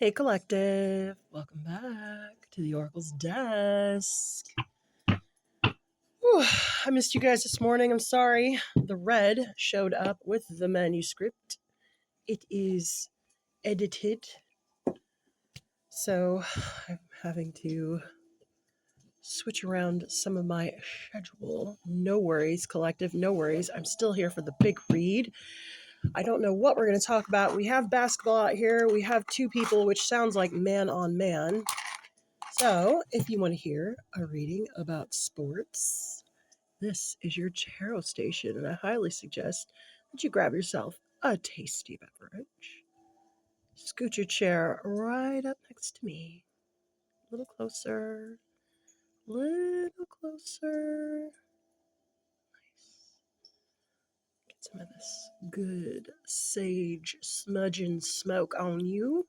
Hey, Collective. Welcome back to the Oracle's Desk. Whew, I missed you guys this morning. I'm sorry. The red showed up with the manuscript. It is edited. So I'm having to switch around some of my schedule. No worries, Collective. No worries. I'm still here for the big read. I don't know what we're going to talk about. We have basketball out here. We have two people, which sounds like man on man. So, if you want to hear a reading about sports, this is your tarot station, and I highly suggest that you grab yourself a tasty beverage. Scoot your chair right up next to me. A little closer. Little closer. Nice. Get some of this good sage smudging smoke on you.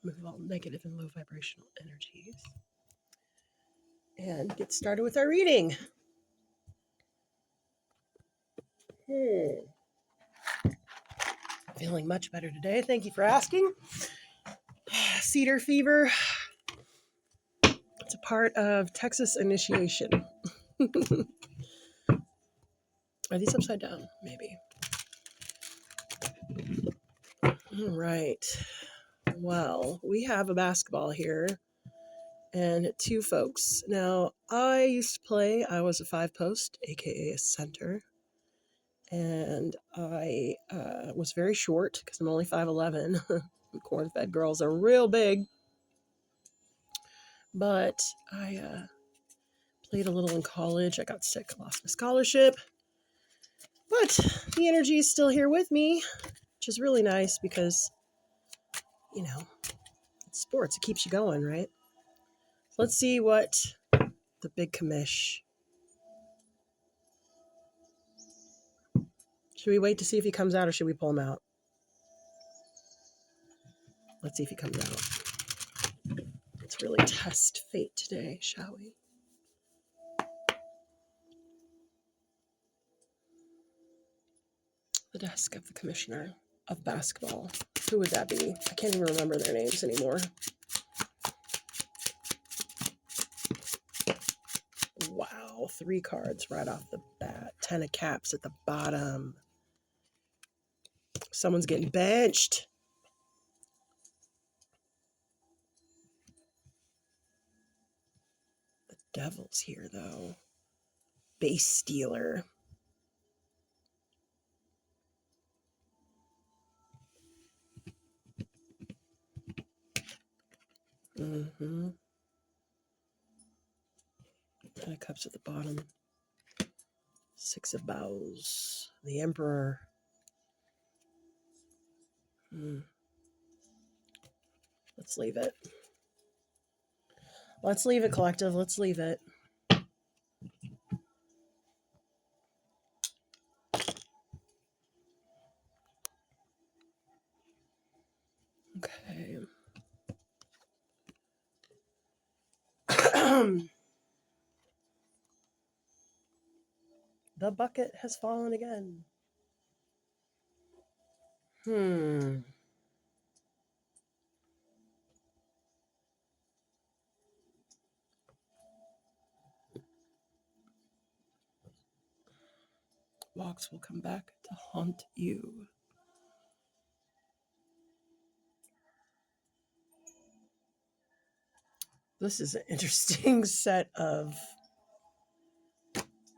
Remove all negative and low vibrational energies. And get started with our reading. Feeling much better today. Thank you for asking. Cedar fever. It's a part of Texas initiation. Are these upside down? Maybe. All right. Well, we have a basketball here and two folks. Now, I used to play. I was a 5-post, aka a center. And I was very short because I'm only 5'11". Corn-fed girls are real big. But I played a little in college. I got sick, lost my scholarship. But the energy is still here with me, which is really nice because, you know, it's sports. It keeps you going, right? So let's see what the big commish. Should we wait to see if he comes out or should we pull him out? Let's see if he comes out. Let's really test fate today, shall we? The desk of the commissioner of basketball. Who would that be? I can't even remember their names anymore. Wow, 3 cards right off the bat. 10 of caps at the bottom. Someone's getting benched. The devil's here, though. Base stealer. Mm-hmm. 10 of cups at the bottom. 6 of bows. The emperor. Let's leave it. Let's leave it, collective. Let's leave it. Okay. The bucket has fallen again. Walks will come back to haunt you. This is an interesting set of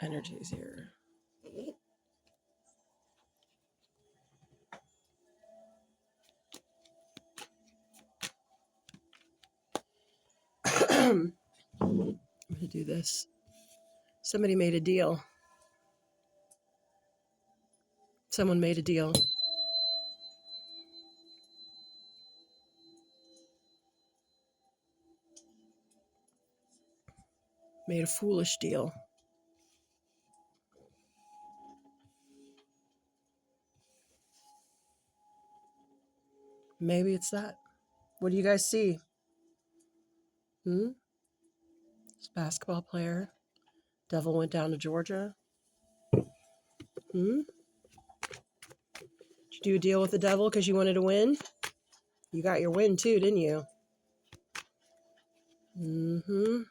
energies here. I'm going to do this. Somebody made a deal. Someone made a deal. Made a foolish deal. Maybe it's that. What do you guys see? This basketball player. Devil went down to Georgia. Did you do a deal with the devil because you wanted to win? You got your win too, didn't you? Mm-hmm.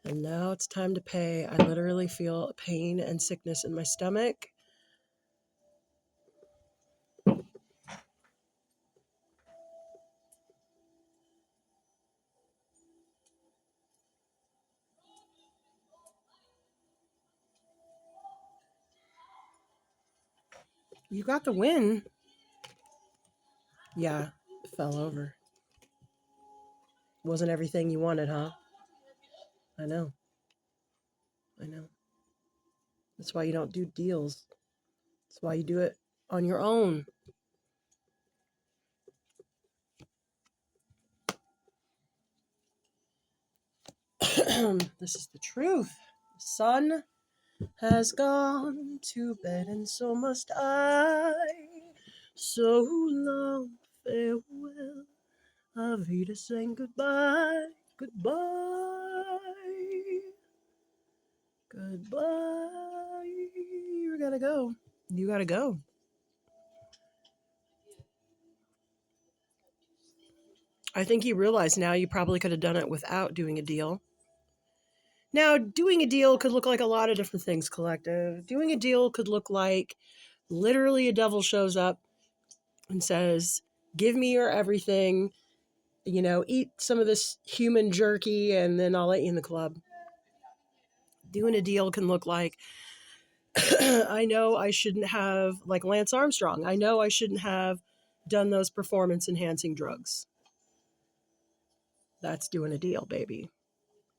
And now it's time to pay. I literally feel pain and sickness in my stomach. You got the win. Yeah, it fell over. Wasn't everything you wanted, huh? I know. I know. That's why you don't do deals. That's why you do it on your own. This is the truth. The sun has gone to bed, and so must I. So long, farewell. Avita saying goodbye. Goodbye. Goodbye. You gotta go. You gotta go. I think you realize now you probably could have done it without doing a deal. Now, doing a deal could look like a lot of different things, Collective. Doing a deal could look like literally a devil shows up and says, give me your everything, eat some of this human jerky, and then I'll let you in the club. Doing a deal can look like, I know I shouldn't have, like Lance Armstrong, I know I shouldn't have done those performance-enhancing drugs. That's doing a deal, baby.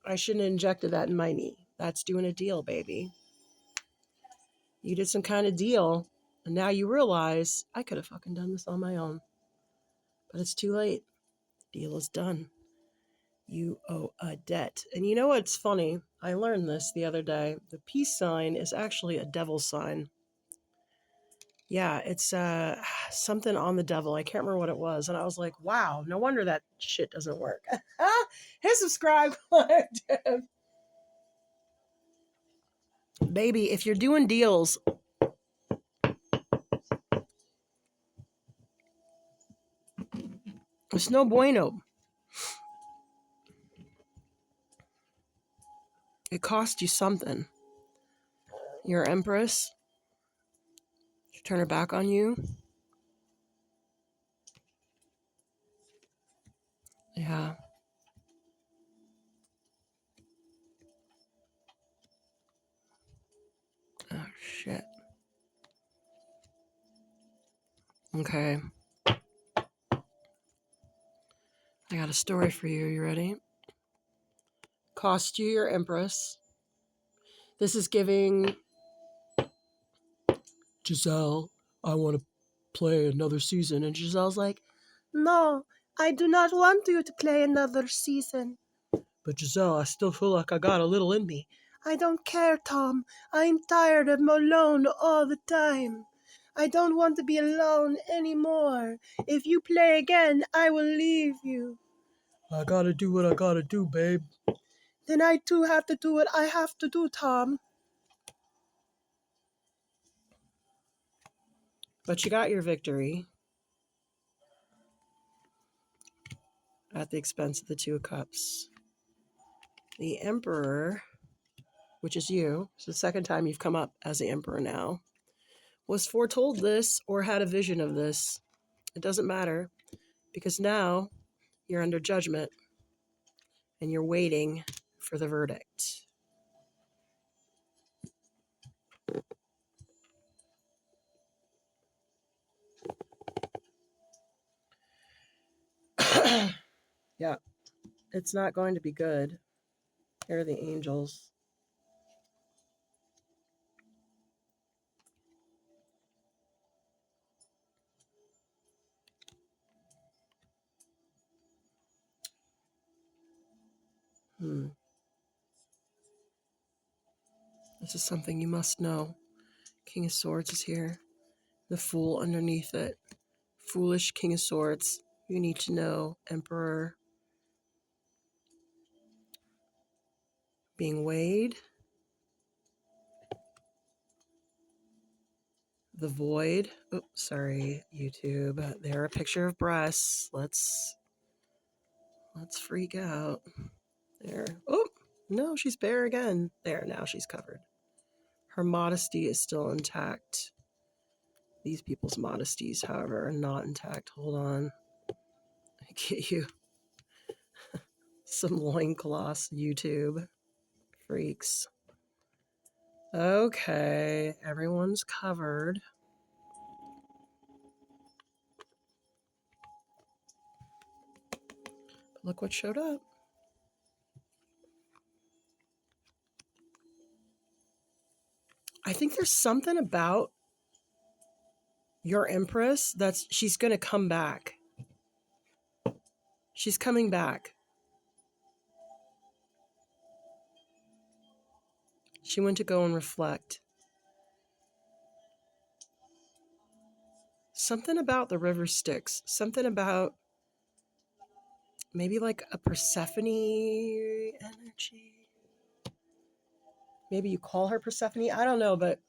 I shouldn't have injected that in my knee. That's doing a deal, baby. You did some kind of deal, and now you realize, I could have fucking done this on my own. But it's too late. The deal is done. You owe a debt. And you know what's funny? I learned this the other day. The peace sign is actually a devil sign. Yeah, it's something on the devil. I can't remember what it was. And I was like, wow, no wonder that shit doesn't work. Hit subscribe, Collective. Baby, if you're doing deals, it's no bueno. It cost you something. Your Empress, turn her back on you. Yeah. Oh, shit. Okay. I got a story for you. You ready? Cost you your Empress. This is giving Giselle, I want to play another season. And Giselle's like, no, I do not want you to play another season. But Giselle, I still feel like I got a little in me. I don't care, Tom. I'm tired of alone all the time. I don't want to be alone anymore. If you play again, I will leave you. I gotta do what I gotta do, babe. Then I too have to do what I have to do, Tom. But you got your victory at the expense of the Two of Cups. The Emperor, which is you, it's the second time you've come up as the Emperor now, was foretold this or had a vision of this. It doesn't matter, because now you're under judgment and you're waiting for the verdict. Yeah, it's not going to be good. Here are the angels. This is something you must know. King of Swords is here. The Fool underneath it. Foolish King of Swords. You need to know, Emperor. Being weighed. the void. Oops, sorry, YouTube. They're a picture of breasts. Let's freak out. There. Oh, no, she's bare again. There, now she's covered. Her modesty is still intact. These people's modesties, however, are not intact. Hold on. I get you some loincloths, YouTube freaks. Okay, everyone's covered. Look what showed up. I think there's something about your Empress she's going to come back. She's coming back. She went to go and reflect. Something about the river Styx. Something about maybe like a Persephone energy. Maybe you call her Persephone. I don't know, but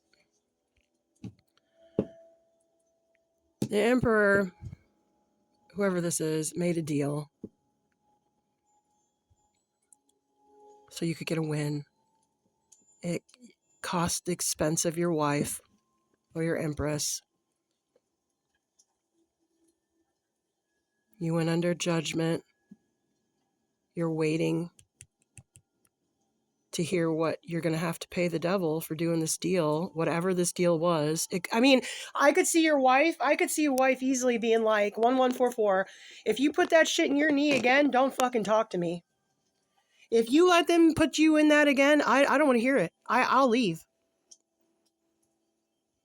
the Emperor, whoever this is, made a deal so you could get a win. It cost the expense of your wife or your Empress. You went under judgment. You're waiting to hear what you're going to have to pay the devil for doing this deal, whatever this deal was. I could see your wife easily being like, 1144, if you put that shit in your knee again, don't fucking talk to me. If you let them put you in that again, I don't want to hear it. I'll leave.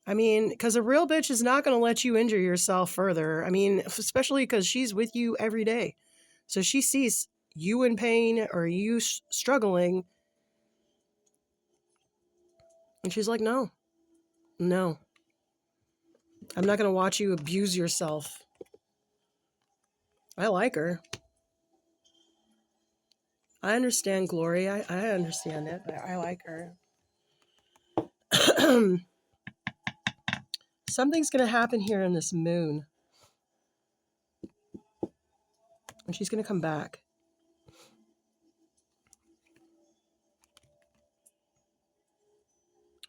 I mean, because a real bitch is not going to let you injure yourself further. I mean, especially because she's with you every day. So she sees you in pain or you struggling. And she's like, no, I'm not going to watch you abuse yourself. I like her. I understand Glory. I understand it. I like her. Something's going to happen here in this moon. And she's going to come back.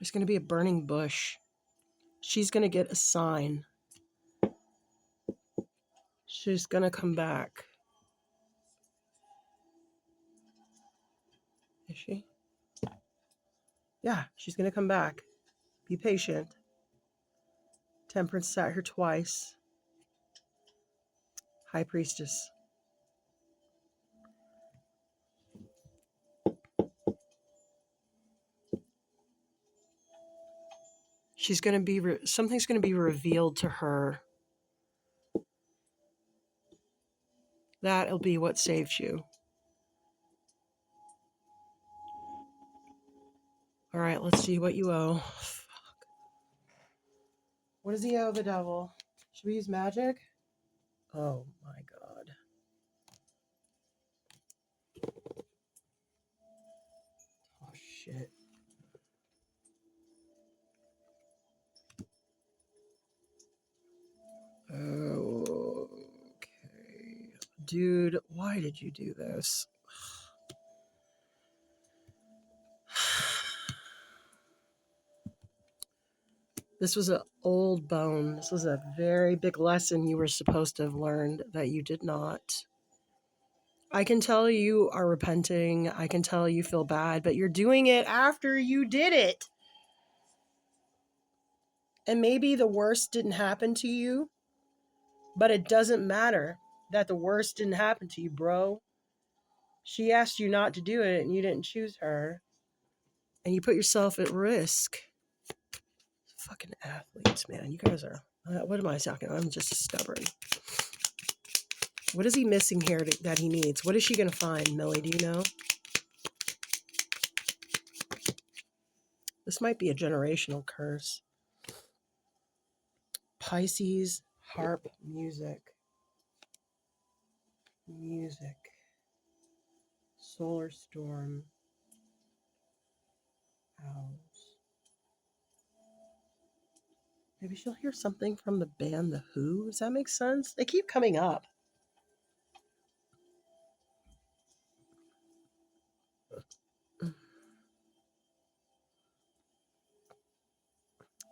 There's going to be a burning bush. She's going to get a sign. She's going to come back. Is she? Yeah, she's going to come back. Be patient. Temperance sat here twice. High Priestess. She's going to be, something's going to be revealed to her. That'll be what saves you. All right, let's see what you owe. Fuck. What does he owe the devil? Should we use magic? Oh my god. Oh shit. Okay. Dude, why did you do this? This was an old bone. This was a very big lesson you were supposed to have learned that you did not. I can tell you are repenting. I can tell you feel bad, but you're doing it after you did it. And maybe the worst didn't happen to you, but it doesn't matter that the worst didn't happen to you, bro. She asked you not to do it and you didn't choose her. And you put yourself at risk. Fucking athletes, man. You guys are... what am I talking about? I'm just stubborn. What is he missing here that he needs? What is she going to find, Millie? Do you know? This might be a generational curse. Pisces, harp, music. Music. Solar storm. Owls. Maybe she'll hear something from the band The Who. Does that make sense? They keep coming up.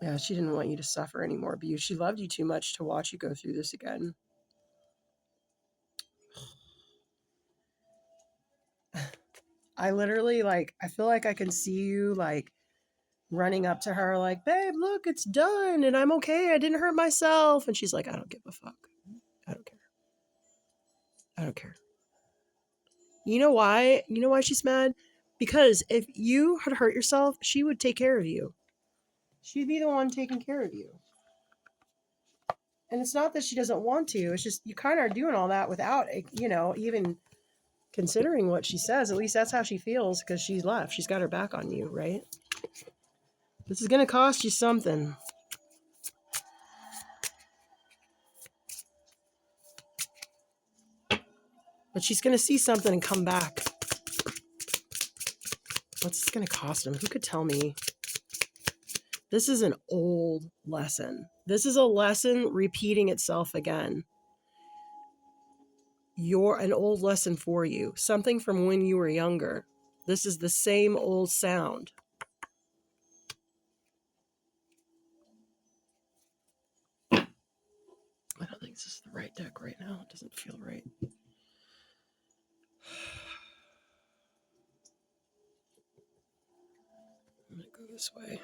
Yeah, she didn't want you to suffer anymore, but she loved you too much to watch you go through this again. I literally, like, I feel like I can see you, like, running up to her, like, babe, look, it's done, and I'm okay. I didn't hurt myself. And she's like, I don't give a fuck. I don't care. I don't care. You know why? You know why she's mad? Because if you had hurt yourself, she would take care of you. She'd be the one taking care of you. And it's not that she doesn't want to. It's just you kind of are doing all that without, even considering what she says. At least that's how she feels because she's left. She's got her back on you, right? This is going to cost you something. But she's going to see something and come back. What's this going to cost him? Who could tell me? This is an old lesson. This is a lesson repeating itself again. You're an old lesson for you. Something from when you were younger. This is the same old sound. I don't think this is the right deck right now. It doesn't feel right. I'm going to go this way.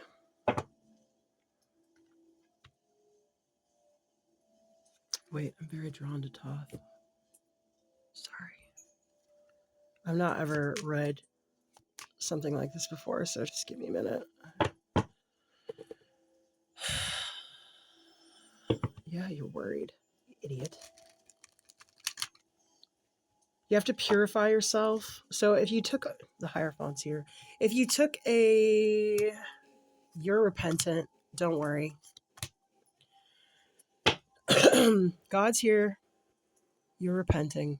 Wait, I'm very drawn to Toth. Sorry. I've not ever read something like this before, so just give me a minute. Yeah, you're worried, you idiot. You have to purify yourself. So if you took the Hierophant's here, if you took you're repentant, don't worry. God's here. You're repenting.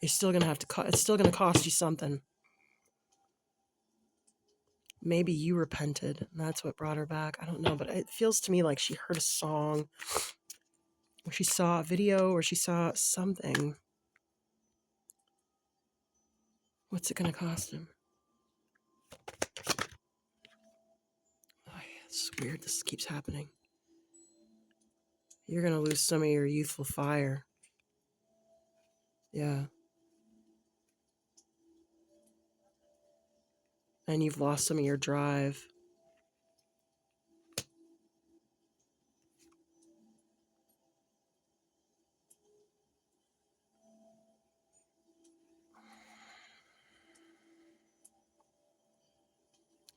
It's still gonna it's still gonna cost you something. Maybe you repented, and that's what brought her back. I don't know, but it feels to me like she heard a song, or she saw a video, or she saw something. What's it gonna cost him? Oh, yeah, it's weird. This keeps happening. You're gonna lose some of your youthful fire. Yeah. And you've lost some of your drive.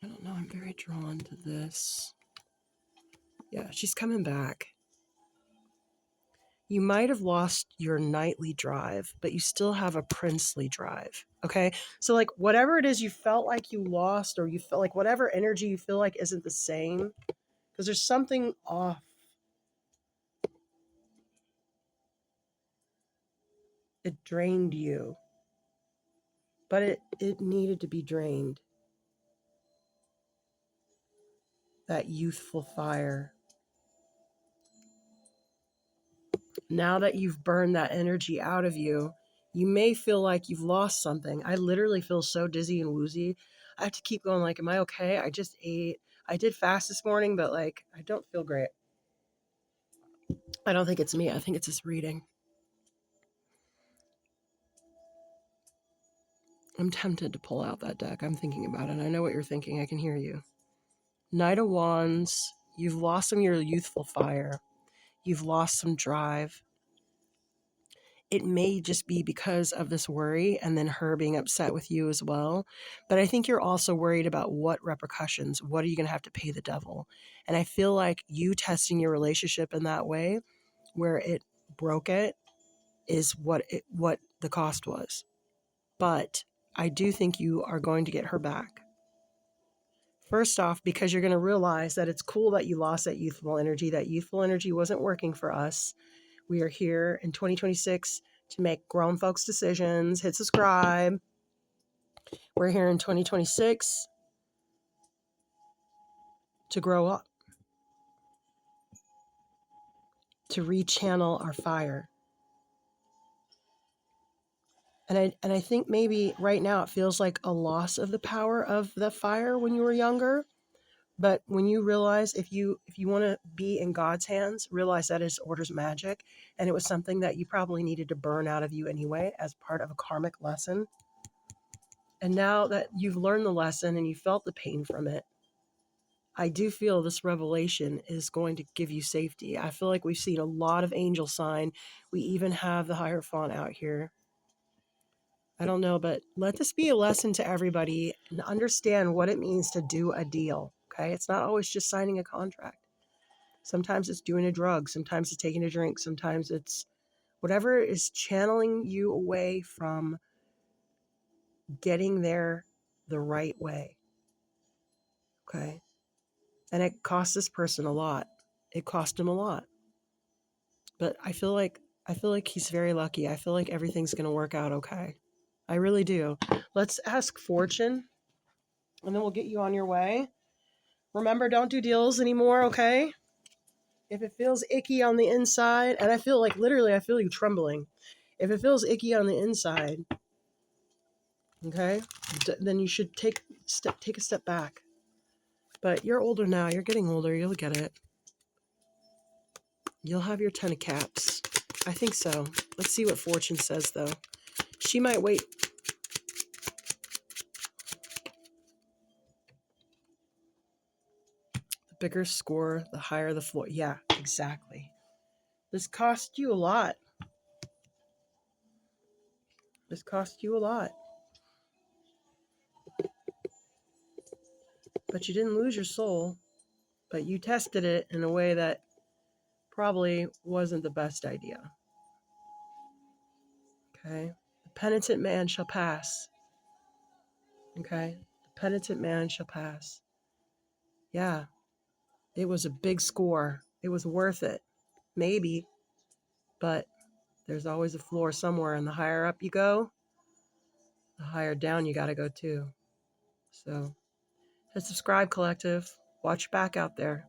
I don't know. I'm very drawn to this. Yeah, she's coming back. You might have lost your knightly drive, but you still have a princely drive. Okay? So, like, whatever it is you felt like you lost, or you felt like whatever energy you feel like isn't the same, because there's something off. It drained you, but it needed to be drained. That youthful fire. Now that you've burned that energy out of you, you may feel like you've lost something. I literally feel so dizzy and woozy. I have to keep going, like, am I okay? I just ate. I did fast this morning, but, like, I don't feel great. I don't think it's me. I think it's this reading. I'm tempted to pull out that deck. I'm thinking about it. I know what you're thinking. I can hear you. Knight of Wands. You've lost some of your youthful fire. You've lost some drive. It may just be because of this worry and then her being upset with you as well. But I think you're also worried about what repercussions, what are you going to have to pay the devil? And I feel like you testing your relationship in that way, where it broke it, is what the cost was. But I do think you are going to get her back. First off, because you're going to realize that it's cool that you lost that youthful energy. That youthful energy wasn't working for us. We are here in 2026 to make grown folks decisions. Hit subscribe. We're here in 2026 to grow up, to rechannel our fire. And I think maybe right now it feels like a loss of the power of the fire when you were younger. But when you realize if you want to be in God's hands, realize that His order's magic, and it was something that you probably needed to burn out of you anyway as part of a karmic lesson. And now that you've learned the lesson and you felt the pain from it, I do feel this revelation is going to give you safety. I feel like we've seen a lot of angel sign. We even have the Hierophant out here. I don't know, but let this be a lesson to everybody and understand what it means to do a deal. Okay. It's not always just signing a contract. Sometimes it's doing a drug. Sometimes it's taking a drink. Sometimes it's whatever is channeling you away from getting there the right way. Okay. And it cost this person a lot. It cost him a lot. But I feel like he's very lucky. I feel like everything's going to work out okay. I really do. Let's ask Fortune, and then we'll get you on your way. Remember, don't do deals anymore, okay? If it feels icky on the inside, and I feel like literally I feel you trembling. If it feels icky on the inside, okay, then you should take a step back. But you're older now. You're getting older. You'll get it. You'll have your 10 of caps. I think so. Let's see what Fortune says, though. She might wait. The bigger score, the higher the floor. Yeah, exactly. This cost you a lot. This cost you a lot. But you didn't lose your soul. But you tested it in a way that probably wasn't the best idea. Okay? The penitent man shall pass. Okay? The penitent man shall pass. Yeah. It was a big score. It was worth it. Maybe. But there's always a floor somewhere, and the higher up you go, the higher down you got to go too. So, hit subscribe, collective. Watch your back out there.